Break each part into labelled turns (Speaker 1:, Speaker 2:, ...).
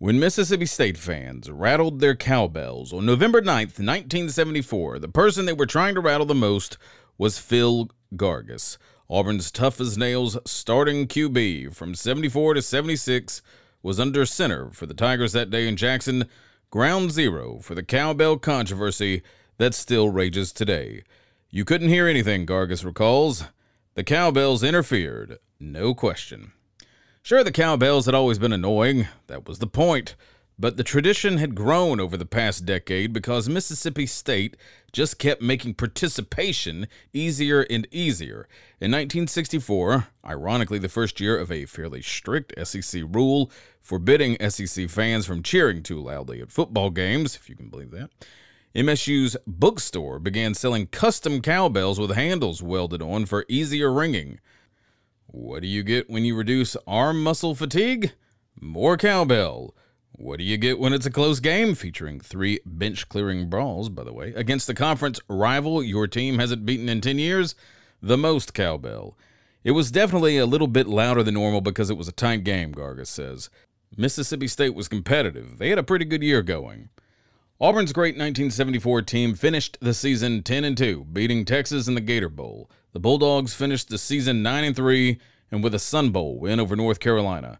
Speaker 1: When Mississippi State fans rattled their cowbells on November 9th, 1974, the person they were trying to rattle the most was Phil Gargis, Auburn's tough-as-nails starting QB. From 74 to 76 was under center for the Tigers that day in Jackson, ground zero for the cowbell controversy that still rages today. You couldn't hear anything, Gargis recalls. The cowbells interfered, no question. Sure, the cowbells had always been annoying, that was the point, but the tradition had grown over the past decade because Mississippi State just kept making participation easier and easier. In 1964, ironically the first year of a fairly strict SEC rule forbidding SEC fans from cheering too loudly at football games, if you can believe that, MSU's bookstore began selling custom cowbells with handles welded on for easier ringing. What do you get when you reduce arm muscle fatigue? More cowbell. What do you get when it's a close game, featuring 3 bench-clearing brawls, by the way, against the conference rival your team hasn't beaten in 10 years? The most cowbell. It was definitely a little bit louder than normal because it was a tight game, Gargis says. Mississippi State was competitive. They had a pretty good year going. Auburn's great 1974 team finished the season 10-2, beating Texas in the Gator Bowl. The Bulldogs finished the season 9-3 and with a Sun Bowl win over North Carolina.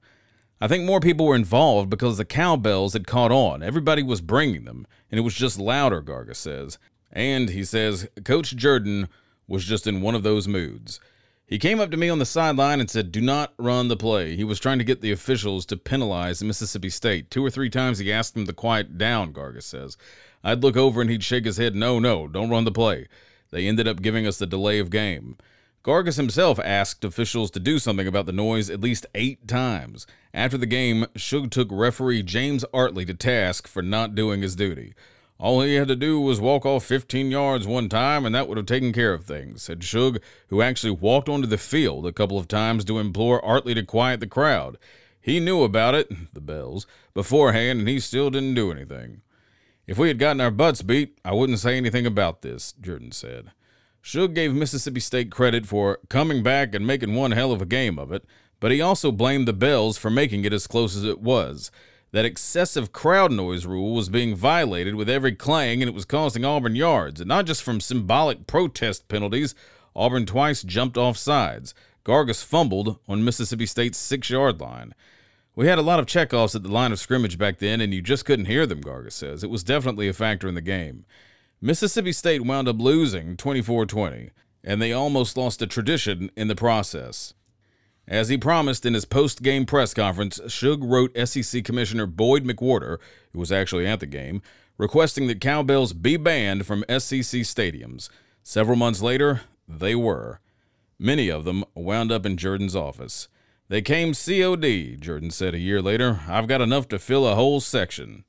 Speaker 1: I think more people were involved because the cowbells had caught on. Everybody was bringing them, and it was just louder, Gargis says. And, he says, Coach Jordan was just in one of those moods. He came up to me on the sideline and said, "Do not run the play." He was trying to get the officials to penalize Mississippi State. 2 or 3 times he asked them to quiet down, Gargis says. I'd look over and he'd shake his head, no, don't run the play. They ended up giving us the delay of game. Gargis himself asked officials to do something about the noise at least 8 times. After the game, Shug took referee James Artley to task for not doing his duty. All he had to do was walk off 15 yards one time, and that would have taken care of things, said Shug, who actually walked onto the field a couple of times to implore Artley to quiet the crowd. He knew about it, the bells, beforehand, and he still didn't do anything. If we had gotten our butts beat, I wouldn't say anything about this, Jordan said. Shug gave Mississippi State credit for coming back and making one hell of a game of it, but he also blamed the bells for making it as close as it was. That excessive crowd noise rule was being violated with every clang, and it was costing Auburn yards, and not just from symbolic protest penalties. Auburn twice jumped off sides. Gargis fumbled on Mississippi State's 6-yard line. We had a lot of checkoffs at the line of scrimmage back then, and you just couldn't hear them, Gargis says. It was definitely a factor in the game. Mississippi State wound up losing 24-20, and they almost lost a tradition in the process. As he promised in his post-game press conference, Shug wrote SEC Commissioner Boyd McWhorter, who was actually at the game, requesting that cowbells be banned from SEC stadiums. Several months later, they were. Many of them wound up in Jordan's office. They came COD, Jordan said a year later. I've got enough to fill a whole section.